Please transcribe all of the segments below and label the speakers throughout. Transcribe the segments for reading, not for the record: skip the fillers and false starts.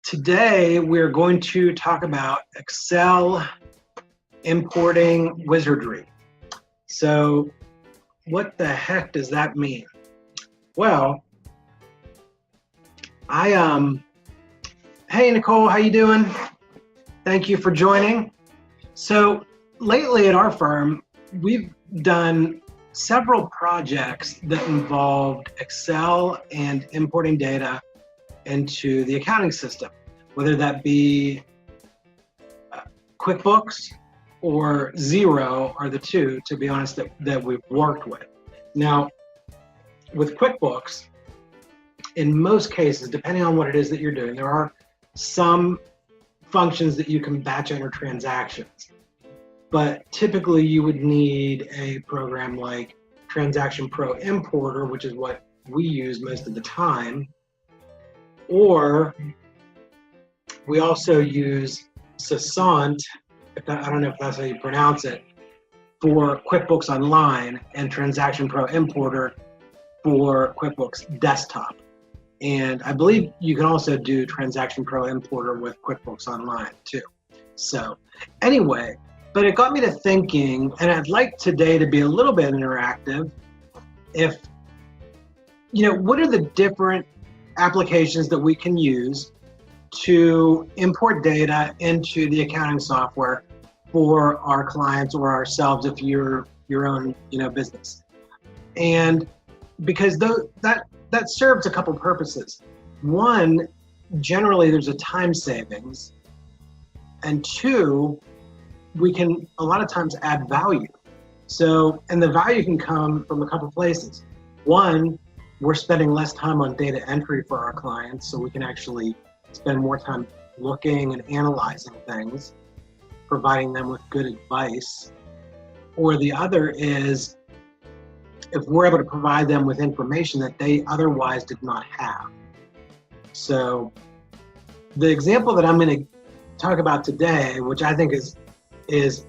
Speaker 1: Today, we're going to talk about Excel importing Wizardry. So what the heck does that mean? Well, hey Nicole, how you doing? Thank you for joining. So lately at our firm, we've done several projects that involved Excel and importing data into the accounting system, whether that be QuickBooks or Xero are the two, to be honest, that we've worked with. Now, with QuickBooks, in most cases, depending on what it is that you're doing, there are some functions that you can batch enter transactions. But typically you would need a program like Transaction Pro Importer, which is what we use most of the time. Or we also use Cessant, I don't know if that's how you pronounce it, for QuickBooks Online, and Transaction Pro Importer for QuickBooks Desktop. And I believe you can also do Transaction Pro Importer with QuickBooks Online too. So anyway, but it got me to thinking, and I'd like today to be a little bit interactive, what are the different applications that we can use to import data into the accounting software for our clients or ourselves if you're your own business. And because that serves a couple purposes. One, generally there's a time savings, and two, we can a lot of times add value. So, and the value can come from a couple places. One, we're spending less time on data entry for our clients, so we can actually spend more time looking and analyzing things, providing them with good advice. Or the other is if we're able to provide them with information that they otherwise did not have. So the example that I'm going to talk about today, which I think is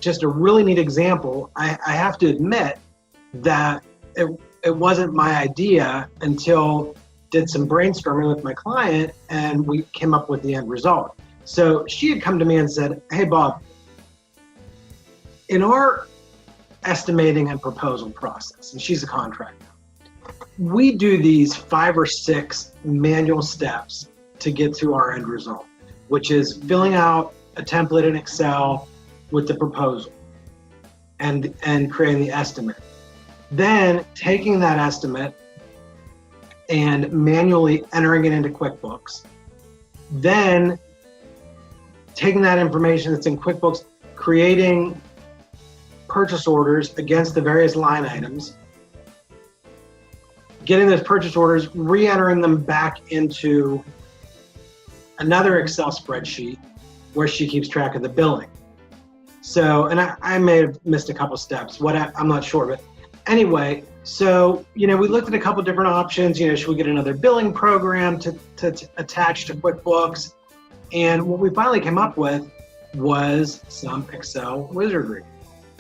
Speaker 1: just a really neat example, I have to admit that it wasn't my idea until did some brainstorming with my client and we came up with the end result. So she had come to me and said, hey Bob, in our estimating and proposal process, and she's a contractor, we do these 5 or 6 manual steps to get to our end result, which is filling out a template in Excel with the proposal and creating the estimate. Then taking that estimate and manually entering it into QuickBooks. Then taking that information that's in QuickBooks, creating purchase orders against the various line items, getting those purchase orders, re-entering them back into another Excel spreadsheet where she keeps track of the billing. So, and I may have missed a couple steps, I'm not sure, but anyway, so, we looked at a couple different options. Should we get another billing program to attach to QuickBooks? And what we finally came up with was some Excel wizardry.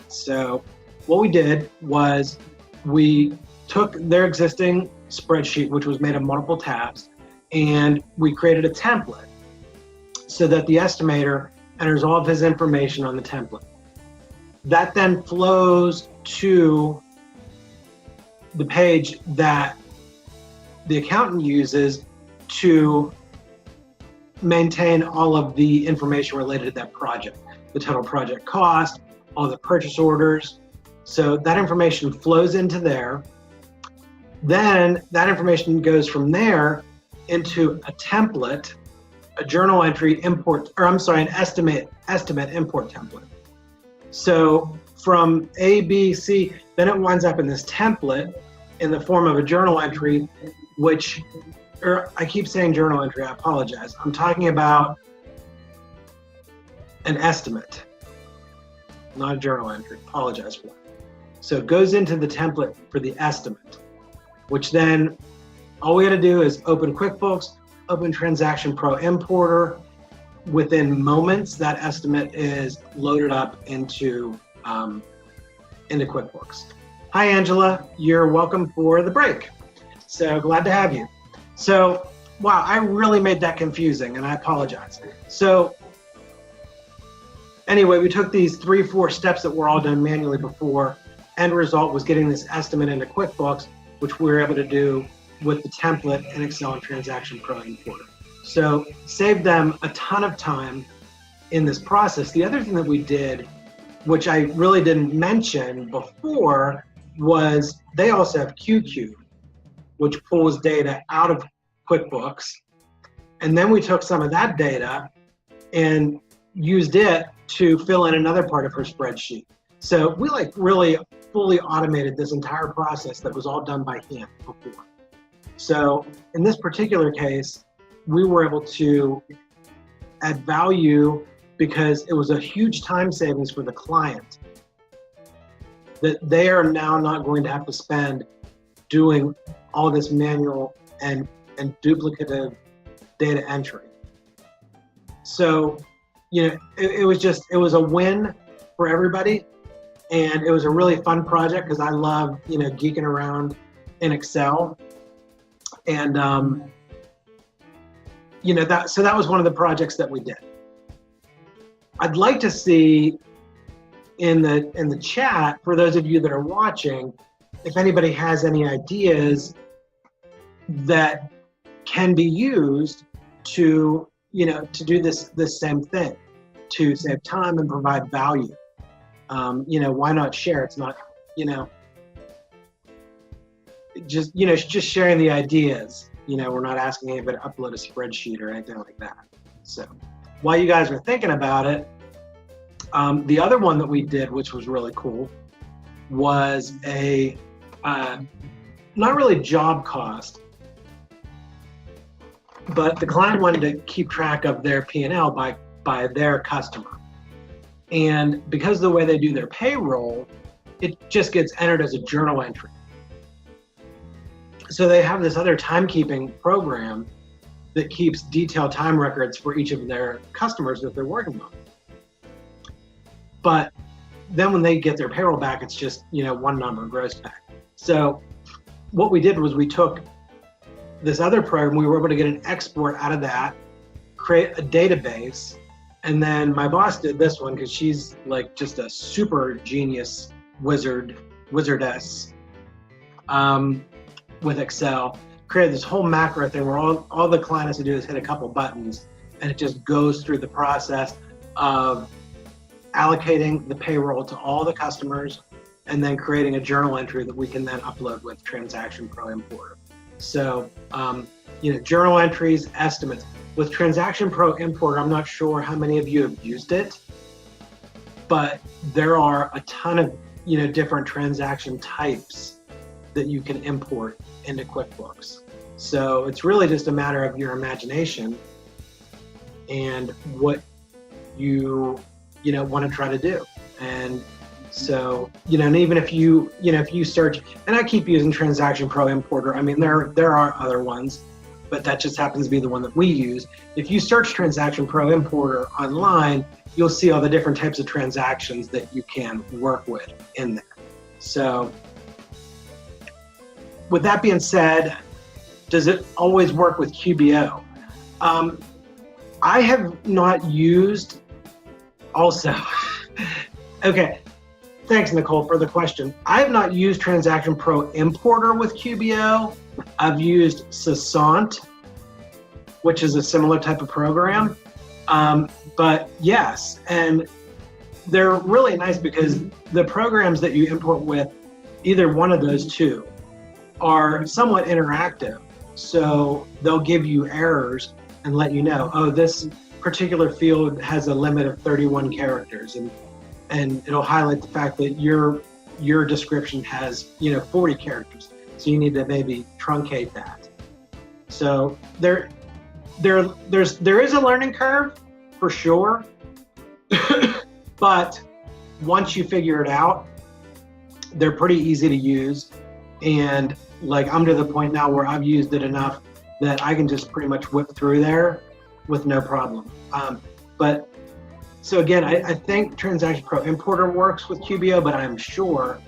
Speaker 1: So what we did was we took their existing spreadsheet, which was made of multiple tabs, and we created a template so that the estimator enters all of his information on the template. That then flows to the page that the accountant uses to maintain all of the information related to that project, the total project cost, all the purchase orders. So that information flows into there. Then that information goes from there into a template, a journal entry import, an estimate import template. So from A, B, C, then it winds up in this template in the form of a journal entry, I keep saying journal entry, I apologize. I'm talking about an estimate, not a journal entry, apologize for that. So it goes into the template for the estimate, which then all we gotta do is open QuickBooks, open Transaction Pro Importer. Within moments, that estimate is loaded up into QuickBooks. Hi, Angela. You're welcome for the break. So glad to have you. So wow, I really made that confusing, and I apologize. So anyway, we took these 3-4 steps that were all done manually before. End result was getting this estimate into QuickBooks, which we were able to do with the template in Excel and Transaction Pro Importer. So saved them a ton of time in this process. The other thing that we did, which I really didn't mention before, was they also have QQ, which pulls data out of QuickBooks. And then we took some of that data and used it to fill in another part of her spreadsheet. So we like really fully automated this entire process that was all done by hand before. So in this particular case, we were able to add value because it was a huge time savings for the client that they are now not going to have to spend doing all this manual and duplicative data entry. So, you know, it was a win for everybody, and it was a really fun project because I love, you know, geeking around in Excel, and you know, that was one of the projects that we did. I'd like to see in the chat, for those of you that are watching, if anybody has any ideas that can be used to, you know, to do this same thing, to save time and provide value. You know, why not share? It's not, you know, just sharing the ideas. You know, we're not asking anybody to upload a spreadsheet or anything like that. So while you guys are thinking about it, the other one that we did, which was really cool, was a not really job cost, but the client wanted to keep track of their P&L by their customer. And because of the way they do their payroll, it just gets entered as a journal entry. So they have this other timekeeping program that keeps detailed time records for each of their customers that they're working on. But then when they get their payroll back, it's just, you know, one number, gross pay. So what we did was we took this other program, we were able to get an export out of that, create a database, and then my boss did this one because she's like just a super genius wizardess with Excel. Created this whole macro thing where all the client has to do is hit a couple buttons, and it just goes through the process of allocating the payroll to all the customers and then creating a journal entry that we can then upload with Transaction Pro Importer. So, you know, journal entries, estimates. With Transaction Pro Importer, I'm not sure how many of you have used it, but there are a ton of, you know, different transaction types that you can import into QuickBooks. So it's really just a matter of your imagination and what you know, want to try to do. And so, you know, and even if you search, and I keep using Transaction Pro Importer, I mean, there are other ones, but that just happens to be the one that we use. If you search Transaction Pro Importer online, you'll see all the different types of transactions that you can work with in there. So with that being said, does it always work with QBO? I have not used also, okay, thanks Nicole for the question. I have not used Transaction Pro Importer with QBO. I've used Sasant, which is a similar type of program. But yes, and they're really nice because the programs that you import with either one of those two are somewhat interactive. So they'll give you errors and let you know, oh, this particular field has a limit of 31 characters, and it'll highlight the fact that your description has, you know, 40 characters. So you need to maybe truncate that. So there is a learning curve for sure, but once you figure it out, they're pretty easy to use. And like, I'm to the point now where I've used it enough that I can just pretty much whip through there with no problem. But so again, I think Transaction Pro Importer works with QBO, but I'm sure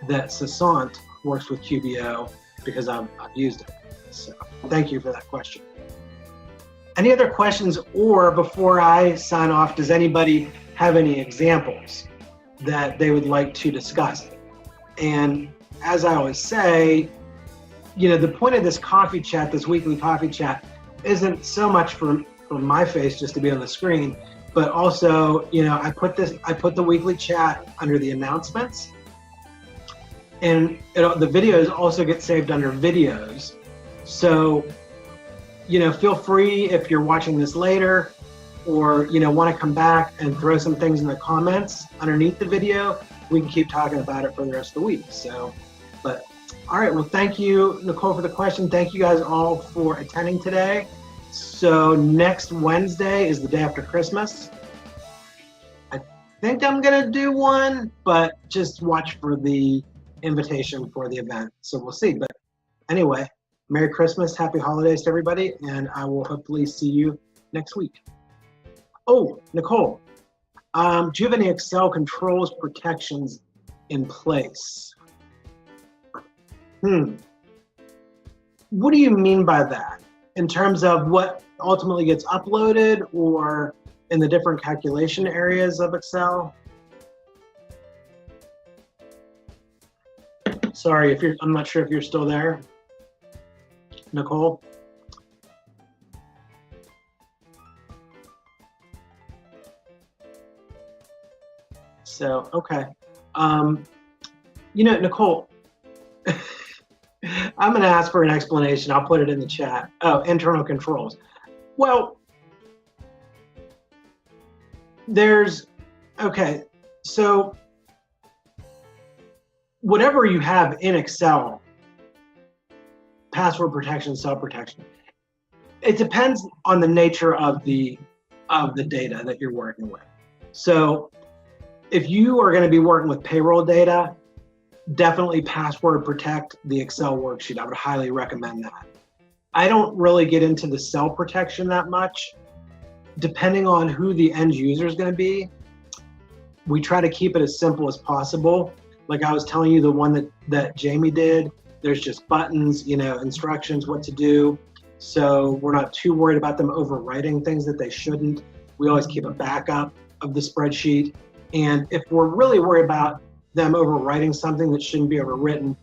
Speaker 1: that Sasant works with QBO because I've used it. So thank you for that question. Any other questions, or before I sign off, does anybody have any examples that they would like to discuss? And as I always say, the point of this coffee chat, this weekly coffee chat, isn't so much for my face just to be on the screen, but also, I put the weekly chat under the announcements, and the videos also get saved under videos. So, feel free, if you're watching this later, or want to come back and throw some things in the comments underneath the video, we can keep talking about it for the rest of the week. So, but all right, well, thank you, Nicole, for the question. Thank you guys all for attending today. So next Wednesday is the day after Christmas. I think I'm gonna do one, but just watch for the invitation for the event. So we'll see. But anyway, Merry Christmas, Happy Holidays to everybody, and I will hopefully see you next week. Oh, Nicole, do you have any Excel controls protections in place? What do you mean by that? In terms of what ultimately gets uploaded, or in the different calculation areas of Excel? Sorry, I'm not sure if you're still there, Nicole. So, okay. Nicole, I'm going to ask for an explanation. I'll put it in the chat. Oh, internal controls. Well, okay, so whatever you have in Excel, password protection, cell protection, it depends on the nature of the data that you're working with. So if you are going to be working with payroll data, definitely password protect the Excel worksheet. I would highly recommend that. I don't really get into the cell protection that much. Depending on who the end user is going to be, we try to keep it as simple as possible. Like I was telling you, the one that Jamie did, there's just buttons, instructions, what to do. So we're not too worried about them overwriting things that they shouldn't. We always keep a backup of the spreadsheet. And if we're really worried about them overwriting something that shouldn't be overwritten,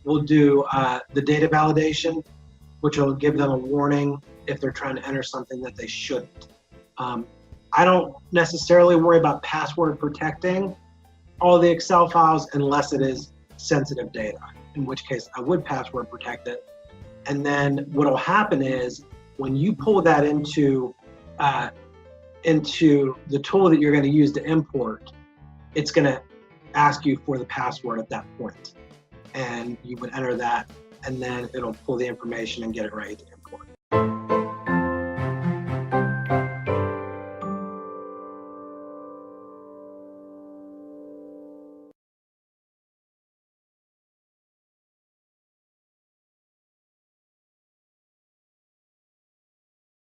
Speaker 1: we'll do the data validation, which will give them a warning if they're trying to enter something that they shouldn't. I don't necessarily worry about password protecting all the Excel files unless it is sensitive data, in which case I would password protect it. And then what will happen is when you pull that into the tool that you're going to use to import, it's going to ask you for the password at that point. And you would enter that, and then it'll pull the information and get it ready to import.